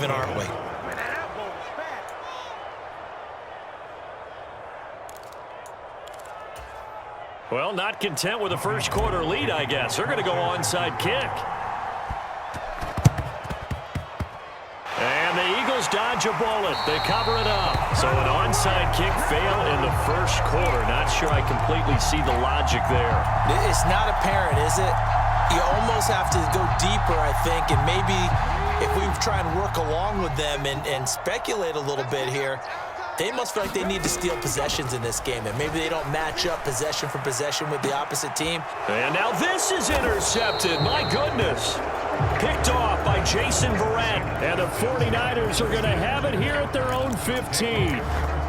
even, aren't we? Well, not content with a first quarter lead, I guess. They're going to go onside kick. And the Eagles dodge a bullet. They cover it up. So an onside kick fail in the first quarter. Not sure I completely see the logic there. It's not apparent, is it? You almost have to go deeper, I think, and maybe if we try and work along with them and speculate a little bit here, they must feel like they need to steal possessions in this game, and maybe they don't match up possession for possession with the opposite team. And now this is intercepted. My goodness. Picked off by Jason Verrett. And the 49ers are going to have it here at their own 15.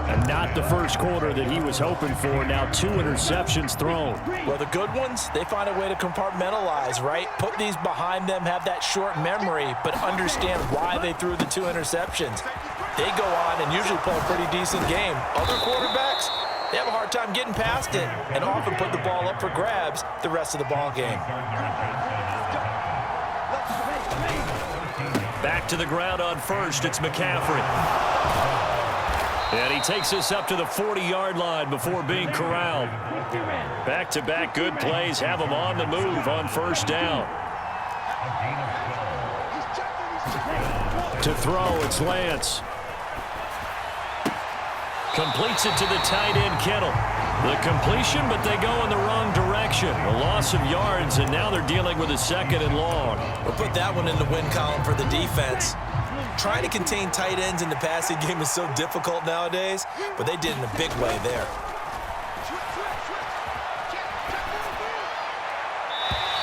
And not the first quarter that he was hoping for. Now 2 interceptions thrown. Well, the good ones, they find a way to compartmentalize, right? Put these behind them, have that short memory, but understand why they threw the 2 interceptions. They go on and usually play a pretty decent game. Other quarterbacks, they have a hard time getting past it and often put the ball up for grabs the rest of the ball game. Back to the ground on first, it's McCaffrey. And he takes us up to the 40-yard line before being corralled. Back-to-back good plays have him on the move on first down. To throw, it's Lance. Completes it to the tight end, Kittle. The completion, but they go in the wrong direction. A loss of yards, and now they're dealing with a 2nd and long. We'll put that one in the win column for the defense. Trying to contain tight ends in the passing game is so difficult nowadays, but they did in a big way there.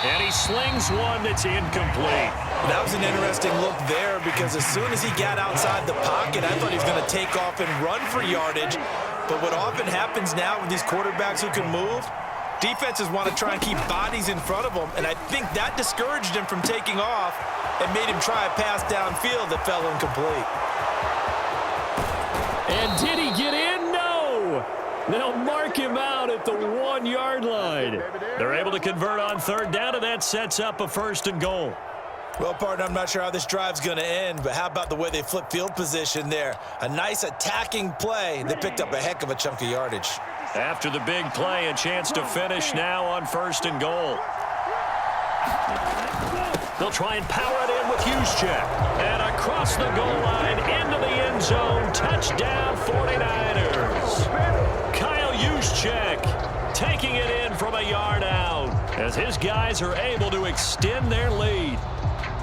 And he slings one that's incomplete. That was an interesting look there because as soon as he got outside the pocket, I thought he was going to take off and run for yardage. But what often happens now with these quarterbacks who can move, defenses want to try and keep bodies in front of them, and I think that discouraged him from taking off and made him try a pass downfield that fell incomplete. And did he get in? No! They'll mark him out at the 1-yard line. They're able to convert on 3rd down, and that sets up a 1st and goal. Well, partner, I'm not sure how this drive's going to end, but how about the way they flip field position there? A nice attacking play. They picked up a heck of a chunk of yardage. After the big play, a chance to finish now on 1st and goal. They'll try and power it in with Juszczyk. And across the goal line, into the end zone, touchdown 49ers. Kyle Juszczyk taking it in from a yard out as his guys are able to extend their lead.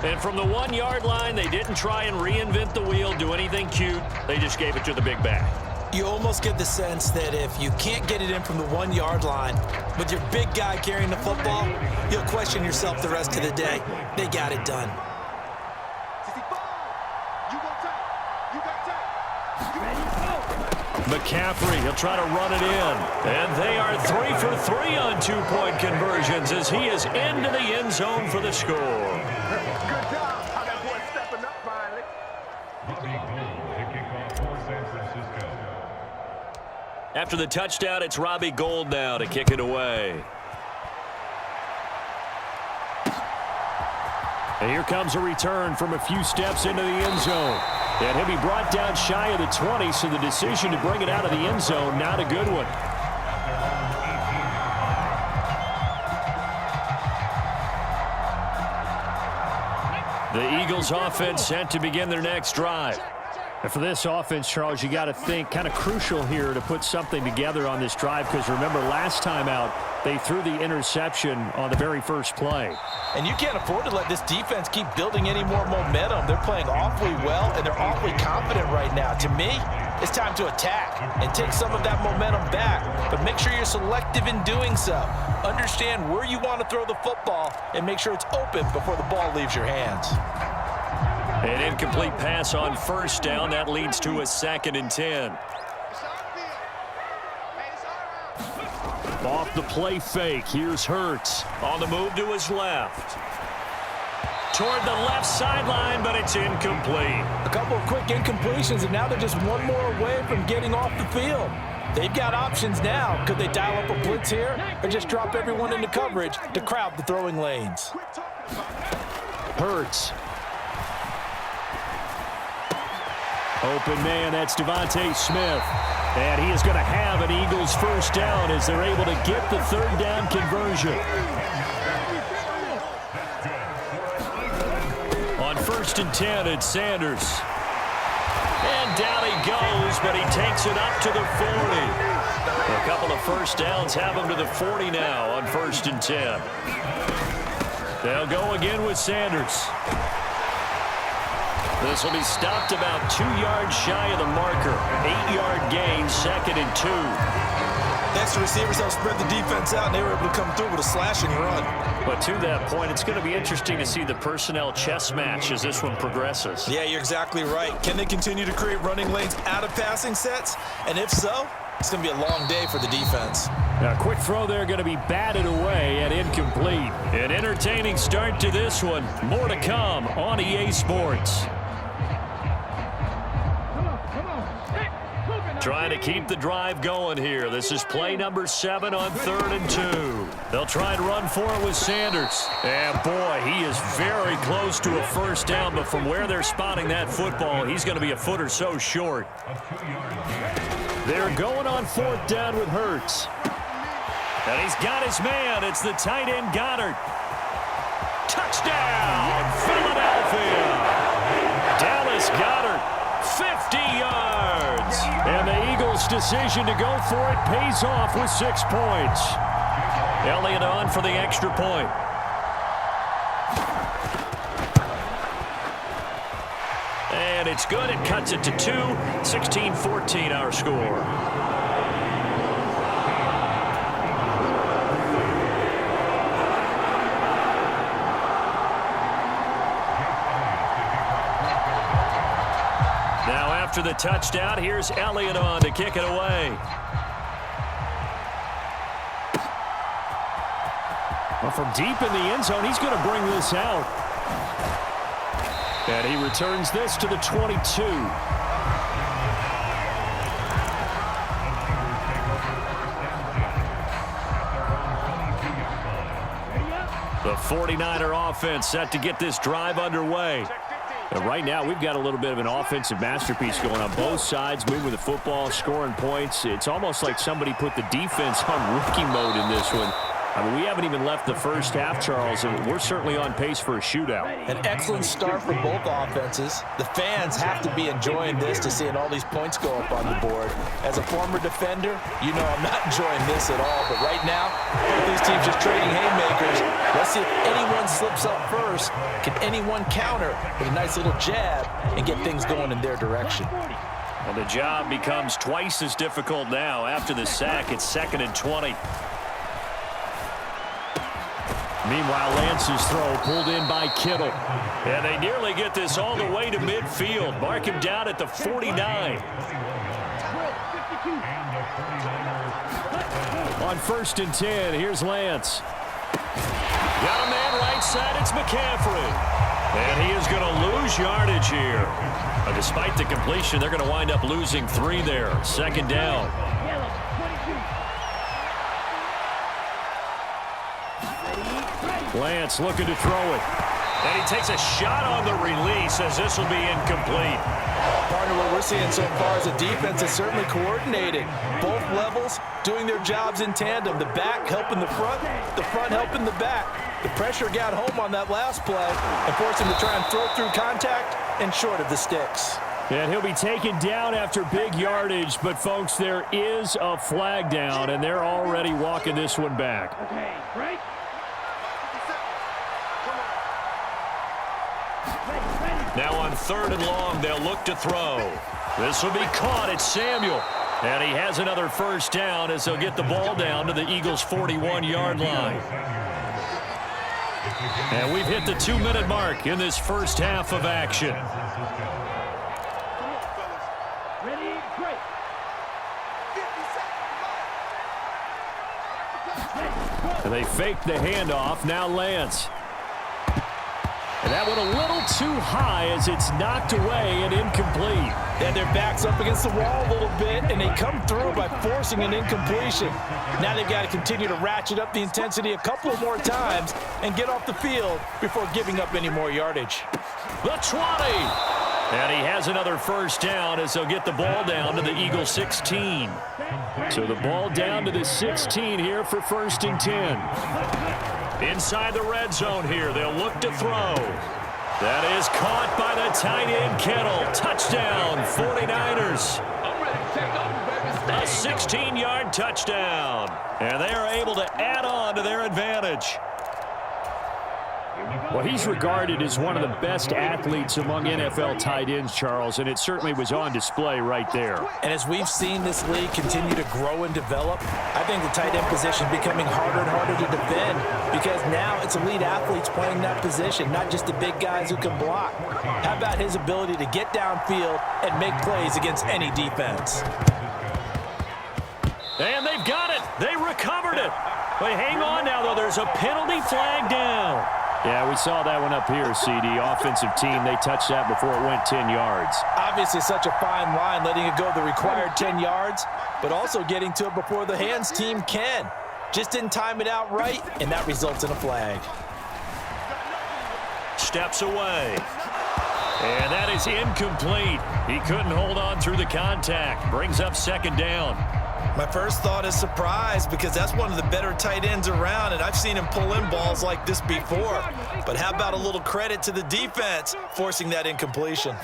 And from the 1-yard line, they didn't try and reinvent the wheel, do anything cute. They just gave it to the big back. You almost get the sense that if you can't get it in from the 1-yard line with your big guy carrying the football, you'll question yourself the rest of the day. They got it done. McCaffrey, he'll try to run it in. And they are 3 for 3 on 2-point conversions as he is into the end zone for the score. Good job. How that boy stepping up finally. After the touchdown, it's Robbie Gould now to kick it away. And here comes a return from a few steps into the end zone. And he'll be brought down shy of the 20, so the decision to bring it out of the end zone, not a good one. The Eagles offense set to begin their next drive. And for this offense, Charles, you got to think kind of crucial here to put something together on this drive because remember last time out they threw the interception on the very first play. And you can't afford to let this defense keep building any more momentum. They're playing awfully well, and they're awfully confident right now. To me, it's time to attack and take some of that momentum back, but make sure you're selective in doing so. Understand where you want to throw the football and make sure it's open before the ball leaves your hands. An incomplete pass on first down. That leads to a 2nd and 10. Off the play fake. Here's Hurts. On the move to his left. Toward the left sideline, but it's incomplete. A couple of quick incompletions, and now they're just one more away from getting off the field. They've got options now. Could they dial up a blitz here or just drop everyone into coverage to crowd the throwing lanes? Hurts. Open man, that's Devontae Smith. And he is going to have an Eagles first down as they're able to get the third down conversion. On 1st and 10, it's Sanders. And down he goes, but he takes it up to the 40. A couple of first downs have him to the 40 now on 1st and 10. They'll go again with Sanders. This will be stopped about 2 yards shy of the marker. 8-yard gain, 2nd and 2. Extra receivers help spread the defense out, and they were able to come through with a slashing run. But to that point, it's going to be interesting to see the personnel chess match as this one progresses. Yeah, you're exactly right. Can they continue to create running lanes out of passing sets? And if so, it's going to be a long day for the defense. Now, a quick throw there going to be batted away and incomplete. An entertaining start to this one. More to come on EA Sports. Trying to keep the drive going here. This is play number 7 on 3rd and 2. They'll try and run for it with Sanders. And boy, he is very close to a first down, but from where they're spotting that football, he's going to be a foot or so short. They're going on 4th down with Hurts. And he's got his man. It's the tight end Goddard. Touchdown, Philadelphia. Dallas Goddard, 50 yards. And the Eagles' decision to go for it pays off with 6 points. Elliott on for the extra point. And it's good. It cuts it to 2. 16-14 our score. Now after the touchdown, here's Elliott on to kick it away. Well, from deep in the end zone, he's going to bring this out. And he returns this to the 22. The 49er offense set to get this drive underway. And right now, we've got a little bit of an offensive masterpiece going on both sides, moving the football, scoring points. It's almost like somebody put the defense on rookie mode in this one. I mean, we haven't even left the first half, Charles, and we're certainly on pace for a shootout. An excellent start for both offenses. The fans have to be enjoying this to seeing all these points go up on the board. As a former defender, you know I'm not enjoying this at all. But right now, both these teams just trading haymakers. Let's see if anyone slips up first. Can anyone counter with a nice little jab and get things going in their direction? Well, the job becomes twice as difficult now. After the sack, it's 2nd and 20. Meanwhile, Lance's throw pulled in by Kittle. And they nearly get this all the way to midfield. Mark him down at the 49. On 1st and 10, here's Lance. Got a man right side, it's McCaffrey. And he is going to lose yardage here. Despite the completion, they're going to wind up losing 3 there. 2nd down. Lance looking to throw it. And he takes a shot on the release as this will be incomplete. Partner, what we're seeing so far is a defense that's certainly coordinated. Both levels doing their jobs in tandem. The back helping the front helping the back. The pressure got home on that last play and forced him to try and throw through contact and short of the sticks. And he'll be taken down after big yardage, but folks, there is a flag down, and they're already walking this one back. Okay, right? Now on 3rd and long, they'll look to throw. This will be caught. It's Samuel. And he has another first down as they'll get the ball down to the Eagles' 41-yard line. And we've hit the 2-minute mark in this first half of action. Ready, break. And they fake the handoff. Now Lance. And that went a little too high as it's knocked away and incomplete. And their backs up against the wall a little bit, and they come through by forcing an incompletion. Now they've got to continue to ratchet up the intensity a couple of more times and get off the field before giving up any more yardage. The 20. And he has another first down as they'll get the ball down to the Eagle 16. So the ball down to the 16 here for 1st and 10. Inside the red zone here, they'll look to throw. That is caught by the tight end Kittle. Touchdown, 49ers. A 16-yard touchdown. And they are able to add on to their advantage. Well, he's regarded as one of the best athletes among NFL tight ends, Charles, and it certainly was on display right there. And as we've seen this league continue to grow and develop, I think the tight end position is becoming harder and harder to defend because now it's elite athletes playing that position, not just the big guys who can block. How about his ability to get downfield and make plays against any defense? And they've got it. They recovered it. But hang on now, though. There's a penalty flag down. Yeah, we saw that one up here, CD. Offensive team, they touched that before it went 10 yards. Obviously such a fine line, letting it go the required 10 yards, but also getting to it before the hands team can. Just didn't time it out right, and that results in a flag. Steps away. And that is incomplete. He couldn't hold on through the contact. Brings up 2nd down. My first thought is surprise because that's one of the better tight ends around, and I've seen him pull in balls like this before. But how about a little credit to the defense forcing that incompletion?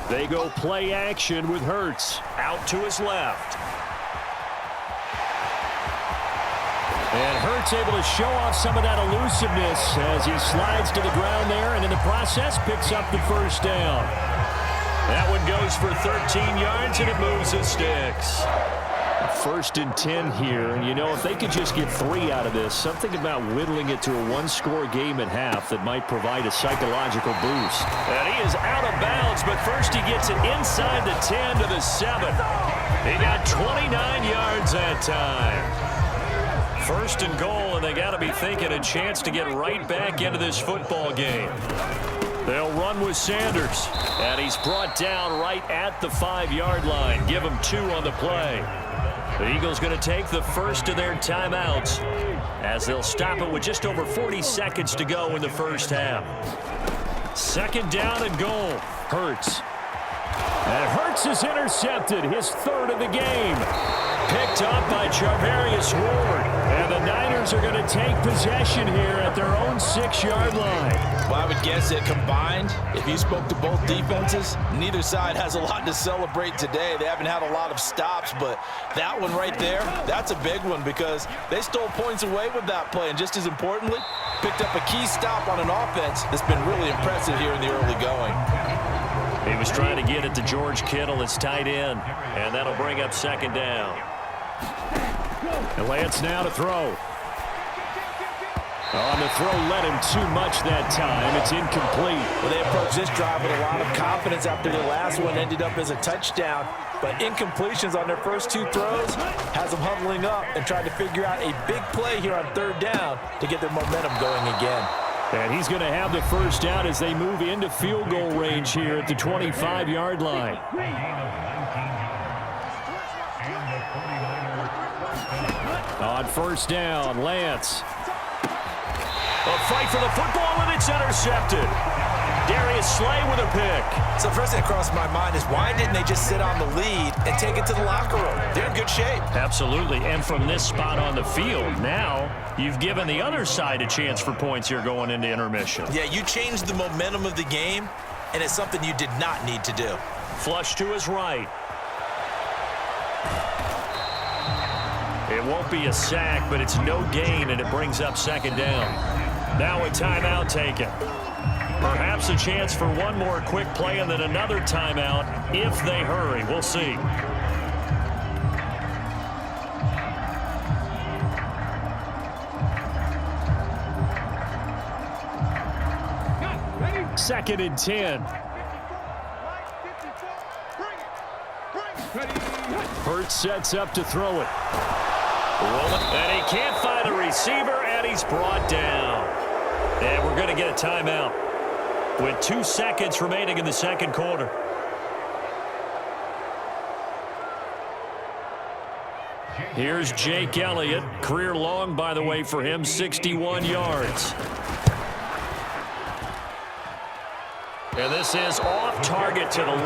They go play action with Hurts out to his left. And Hurts able to show off some of that elusiveness as he slides to the ground there and in the process picks up the 1st down. That one goes for 13 yards and it moves the sticks. 1st and 10 here, and you know, if they could just get 3 out of this, something about whittling it to a 1-score game at half that might provide a psychological boost. And he is out of bounds, but first he gets it inside the 10 to the 7. He got 29 yards that time. 1st and goal, and they got to be thinking a chance to get right back into this football game. They'll run with Sanders, and he's brought down right at the 5-yard line. Give him 2 on the play. The Eagles going to take the first of their timeouts as they'll stop it with just over 40 seconds to go in the first half. 2nd down and goal. Hurts. And Hurts is intercepted, his 3rd of the game. Picked up by Charvarius Ward. And the Niners are going to take possession here at their own 6-yard line. Well, I would guess that combined, if you spoke to both defenses, neither side has a lot to celebrate today. They haven't had a lot of stops, but that one right there, that's a big one because they stole points away with that play. And just as importantly, picked up a key stop on an offense that's been really impressive here in the early going. He was trying to get it to George Kittle, his tight end, and that'll bring up 2nd down. And Lance now to throw. On the throw, led him too much that time. It's incomplete. Well, they approached this drive with a lot of confidence after the last one ended up as a touchdown. But incompletions on their first 2 throws has them huddling up and trying to figure out a big play here on 3rd down to get their momentum going again. And he's going to have the first down as they move into field goal range here at the 25-yard line. On 1st down, Lance. A fight for the football, and it's intercepted. Darius Slay with a pick. So first thing that crossed my mind is why didn't they just sit on the lead and take it to the locker room? They're in good shape. Absolutely, and from this spot on the field, now you've given the other side a chance for points here going into intermission. Yeah, you changed the momentum of the game, and it's something you did not need to do. Flush to his right. It won't be a sack, but it's no gain, and it brings up 2nd down. Now a timeout taken. Perhaps a chance for one more quick play and then another timeout if they hurry. We'll see. Second and 10. Hurts sets up to throw it. And he can't find a receiver, and he's brought down. And we're going to get a timeout with 2 seconds remaining in the 2nd quarter. Here's Jake Elliott. Career long, by the way, for him, 61 yards. And this is off target to the left.